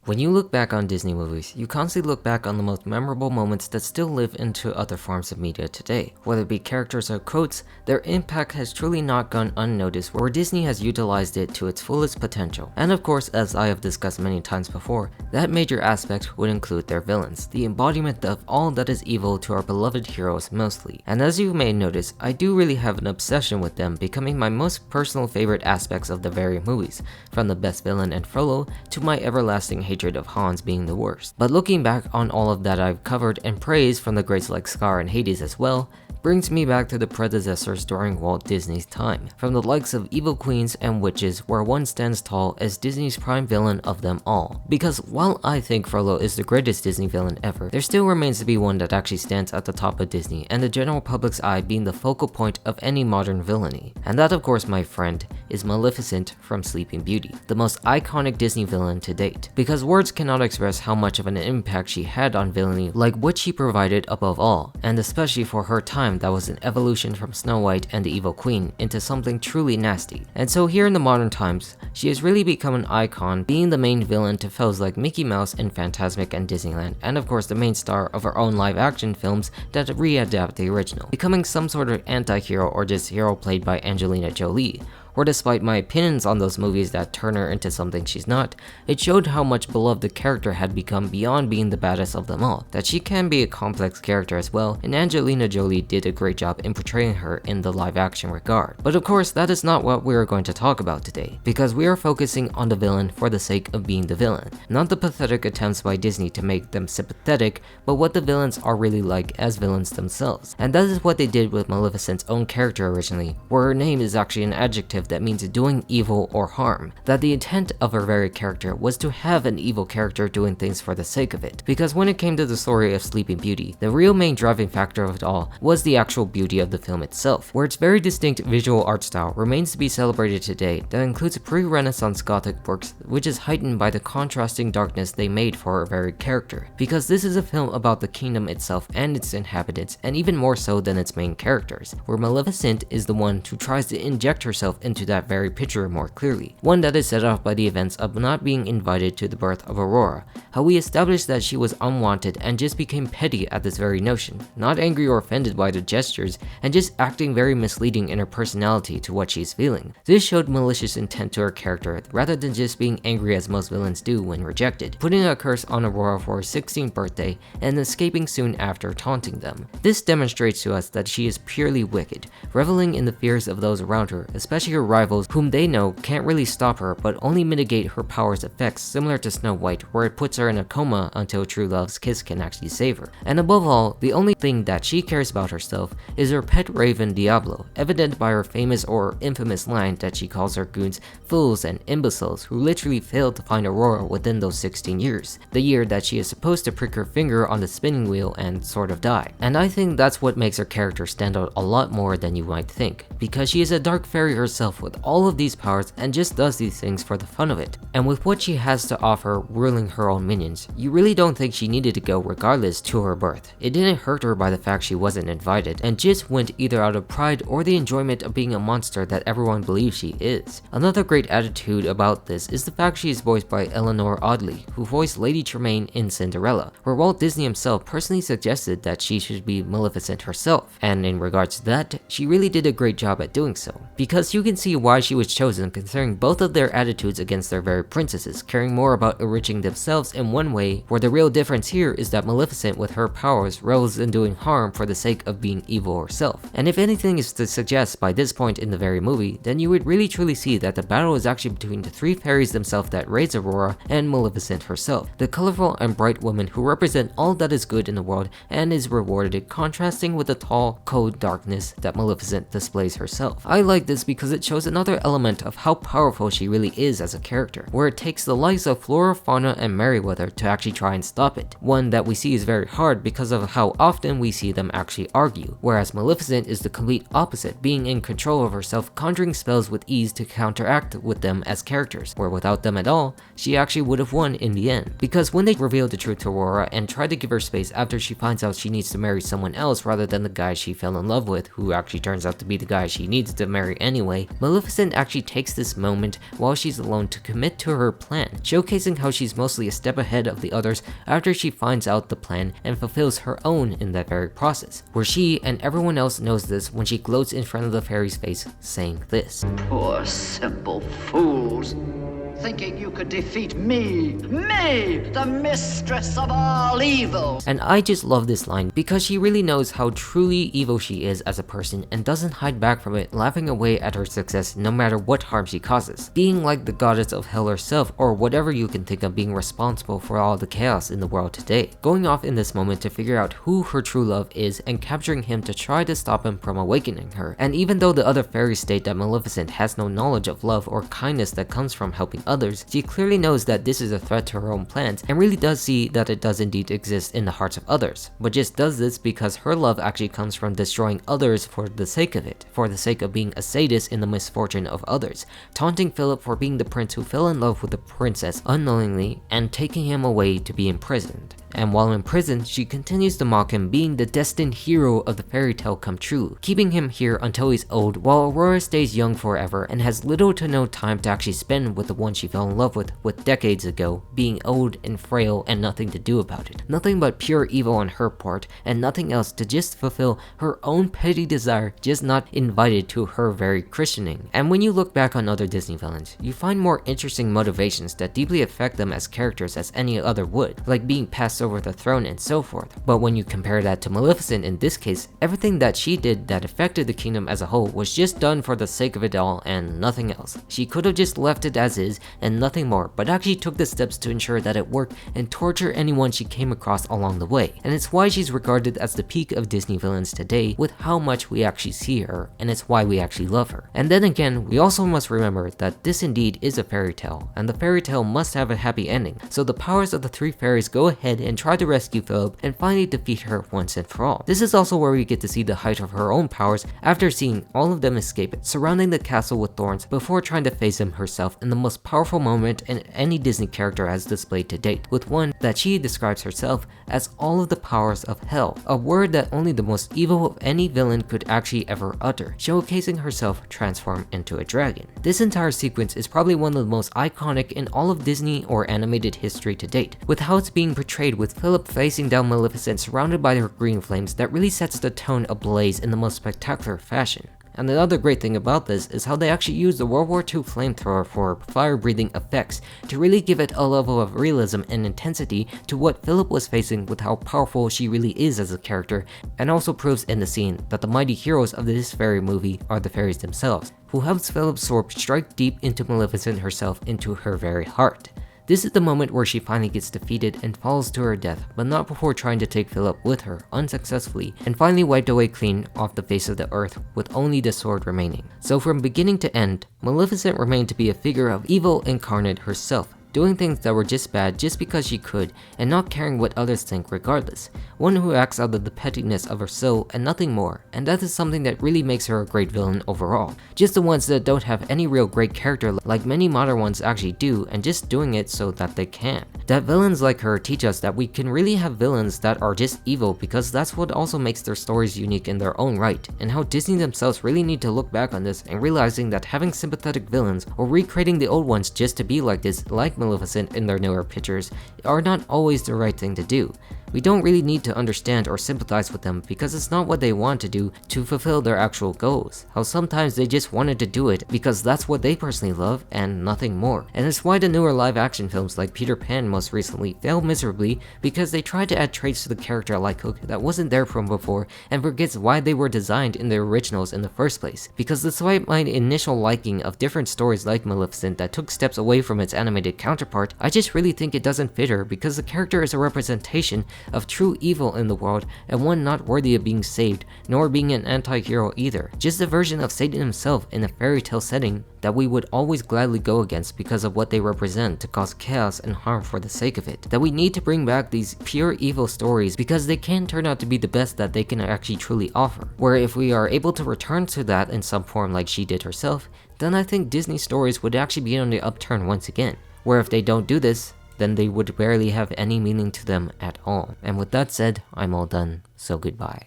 When you look back on Disney movies, you constantly look back on the most memorable moments that still live into other forms of media today. Whether it be characters or quotes, their impact has truly not gone unnoticed where Disney has utilized it to its fullest potential. And of course, as I have discussed many times before, that major aspect would include their villains, the embodiment of all that is evil to our beloved heroes mostly. And as you may notice, I do really have an obsession with them becoming my most personal favorite aspects of the very movies, from the best villain and Frollo to my everlasting hatred of Hans being the worst. But looking back on all of that I've covered and praised from the greats like Scar and Hades as well, brings me back to the predecessors during Walt Disney's time, from the likes of evil queens and witches where one stands tall as Disney's prime villain of them all. Because while I think Frollo is the greatest Disney villain ever, there still remains to be one that actually stands at the top of Disney and the general public's eye being the focal point of any modern villainy. And that of course, my friend, is Maleficent from Sleeping Beauty, the most iconic Disney villain to date. Because words cannot express how much of an impact she had on villainy, like what she provided above all, and especially for her time that was an evolution from Snow White and the Evil Queen into something truly nasty. And so here in the modern times, she has really become an icon, being the main villain to foes like Mickey Mouse and Fantasmic and Disneyland, and of course the main star of her own live action films that re-adapt the original, becoming some sort of anti-hero or just hero played by Angelina Jolie. Or despite my opinions on those movies that turn her into something she's not, it showed how much beloved the character had become beyond being the baddest of them all, that she can be a complex character as well, and Angelina Jolie did a great job in portraying her in the live action regard. But of course, that is not what we are going to talk about today, because we are focusing on the villain for the sake of being the villain, not the pathetic attempts by Disney to make them sympathetic, but what the villains are really like as villains themselves. And that is what they did with Maleficent's own character originally, where her name is actually an adjective that means doing evil or harm, that the intent of her very character was to have an evil character doing things for the sake of it. Because when it came to the story of Sleeping Beauty, the real main driving factor of it all was the actual beauty of the film itself, where its very distinct visual art style remains to be celebrated today that includes pre-Renaissance Gothic works which is heightened by the contrasting darkness they made for her very character. Because this is a film about the kingdom itself and its inhabitants, and even more so than its main characters, where Maleficent is the one who tries to inject herself into that very picture more clearly, one that is set off by the events of not being invited to the birth of Aurora, how we established that she was unwanted and just became petty at this very notion, not angry or offended by the gestures, and just acting very misleading in her personality to what she's feeling. This showed malicious intent to her character rather than just being angry as most villains do when rejected, putting a curse on Aurora for her 16th birthday and escaping soon after, taunting them. This demonstrates to us that she is purely wicked, reveling in the fears of those around her, especially her rivals whom they know can't really stop her but only mitigate her power's effects, similar to Snow White where it puts her in a coma until true love's kiss can actually save her. And above all, the only thing that she cares about herself is her pet raven Diablo, evident by her famous or infamous line that she calls her goons fools and imbeciles who literally failed to find Aurora within those 16 years, the year that she is supposed to prick her finger on the spinning wheel and sort of die. And I think that's what makes her character stand out a lot more than you might think, because she is a dark fairy herself with all of these powers and just does these things for the fun of it. And with what she has to offer ruling her own minions, you really don't think she needed to go regardless to her birth. It didn't hurt her by the fact she wasn't invited, and just went either out of pride or the enjoyment of being a monster that everyone believes she is. Another great attitude about this is the fact she is voiced by Eleanor Audley, who voiced Lady Tremaine in Cinderella, where Walt Disney himself personally suggested that she should be Maleficent herself, and in regards to that, she really did a great job at doing so, because you can see why she was chosen considering both of their attitudes against their very princesses, caring more about enriching themselves in one way, where the real difference here is that Maleficent with her powers revels in doing harm for the sake of being evil herself. And if anything is to suggest by this point in the very movie, then you would really truly see that the battle is actually between the three fairies themselves that raise Aurora and Maleficent herself, the colorful and bright women who represent all that is good in the world and is rewarded, contrasting with the tall, cold darkness that Maleficent displays herself. I like this because it shows another element of how powerful she really is as a character, where it takes the likes of Flora, Fauna, and Merryweather to actually try and stop it, one that we see is very hard because of how often we see them actually argue, whereas Maleficent is the complete opposite, being in control of herself, conjuring spells with ease to counteract with them as characters, where without them at all, she actually would have won in the end. Because when they reveal the truth to Aurora and try to give her space after she finds out she needs to marry someone else rather than the guy she fell in love with, who actually turns out to be the guy she needs to marry anyway, Maleficent actually takes this moment while she's alone to commit to her plan, showcasing how she's mostly a step ahead of the others after she finds out the plan and fulfills her own in that very process, where she and everyone else knows this when she gloats in front of the fairy's face, saying this: "Poor simple fools, thinking you could defeat me, the mistress of all evil." And I just love this line because she really knows how truly evil she is as a person and doesn't hide back from it, laughing away at her success no matter what harm she causes, being like the goddess of hell herself, or whatever you can think of being responsible for all the chaos in the world today, going off in this moment to figure out who her true love is and capturing him to try to stop him from awakening her. And even though the other fairies state that Maleficent has no knowledge of love or kindness that comes from helping others, she clearly knows that this is a threat to her own plans and really does see that it does indeed exist in the hearts of others, but just does this because her love actually comes from destroying others for the sake of it, for the sake of being a sadist in the misfortune of others, taunting Philip for being the prince who fell in love with the princess unknowingly and taking him away to be imprisoned. And while in prison, she continues to mock him being the destined hero of the fairy tale come true, keeping him here until he's old while Aurora stays young forever and has little to no time to actually spend with the one she fell in love with decades ago, being old and frail and nothing to do about it. Nothing but pure evil on her part and nothing else to just fulfill her own petty desire, just not invited to her very christening. And when you look back on other Disney villains, you find more interesting motivations that deeply affect them as characters as any other would, like being passed over the throne and so forth. But when you compare that to Maleficent in this case, everything that she did that affected the kingdom as a whole was just done for the sake of it all and nothing else. She could have just left it as is and nothing more, but actually took the steps to ensure that it worked and torture anyone she came across along the way. And it's why she's regarded as the peak of Disney villains today with how much we actually see her, and it's why we actually love her. And then again, we also must remember that this indeed is a fairy tale, and the fairy tale must have a happy ending, so the powers of the three fairies go ahead and try to rescue Philip and finally defeat her once and for all. This is also where we get to see the height of her own powers after seeing all of them escape, surrounding the castle with thorns before trying to face them herself in the most powerful moment in any Disney character has displayed to date, with one that she describes herself as all of the powers of hell, a word that only the most evil of any villain could actually ever utter, showcasing herself transformed into a dragon. This entire sequence is probably one of the most iconic in all of Disney or animated history to date, with how it's being portrayed with Philip facing down Maleficent surrounded by her green flames that really sets the tone ablaze in the most spectacular fashion. And the other great thing about this is how they actually use the World War II flamethrower for fire-breathing effects to really give it a level of realism and intensity to what Philip was facing with how powerful she really is as a character, and also proves in the scene that the mighty heroes of this fairy movie are the fairies themselves, who helps Philip's sword strike deep into Maleficent herself, into her very heart. This is the moment where she finally gets defeated and falls to her death, but not before trying to take Philip with her unsuccessfully and finally wiped away clean off the face of the earth with only the sword remaining. So from beginning to end, Maleficent remained to be a figure of evil incarnate herself, doing things that were just bad just because she could, and not caring what others think regardless. One who acts out of the pettiness of her soul and nothing more, and that is something that really makes her a great villain overall. Just the ones that don't have any real great character like many modern ones actually do, and just doing it so that they can. That villains like her teach us that we can really have villains that are just evil, because that's what also makes their stories unique in their own right, and how Disney themselves really need to look back on this and realizing that having sympathetic villains or recreating the old ones just to be like this, like Maleficent in their newer pictures, are not always the right thing to do. We don't really need to understand or sympathize with them because it's not what they want to do to fulfill their actual goals. How sometimes they just wanted to do it because that's what they personally love and nothing more. And it's why the newer live action films like Peter Pan most recently failed miserably, because they tried to add traits to the character like Hook that wasn't there from before and forgets why they were designed in the originals in the first place. Because despite my initial liking of different stories like Maleficent that took steps away from its animated counterpart, I just really think it doesn't fit her because the character is a representation of true evil in the world, and one not worthy of being saved, nor being an anti-hero either. Just a version of Satan himself in a fairy tale setting that we would always gladly go against because of what they represent to cause chaos and harm for the sake of it. That we need to bring back these pure evil stories because they can turn out to be the best that they can actually truly offer. Where if we are able to return to that in some form like she did herself, then I think Disney stories would actually be on the upturn once again. Where if they don't do this, then they would barely have any meaning to them at all. And with that said, I'm all done, so goodbye.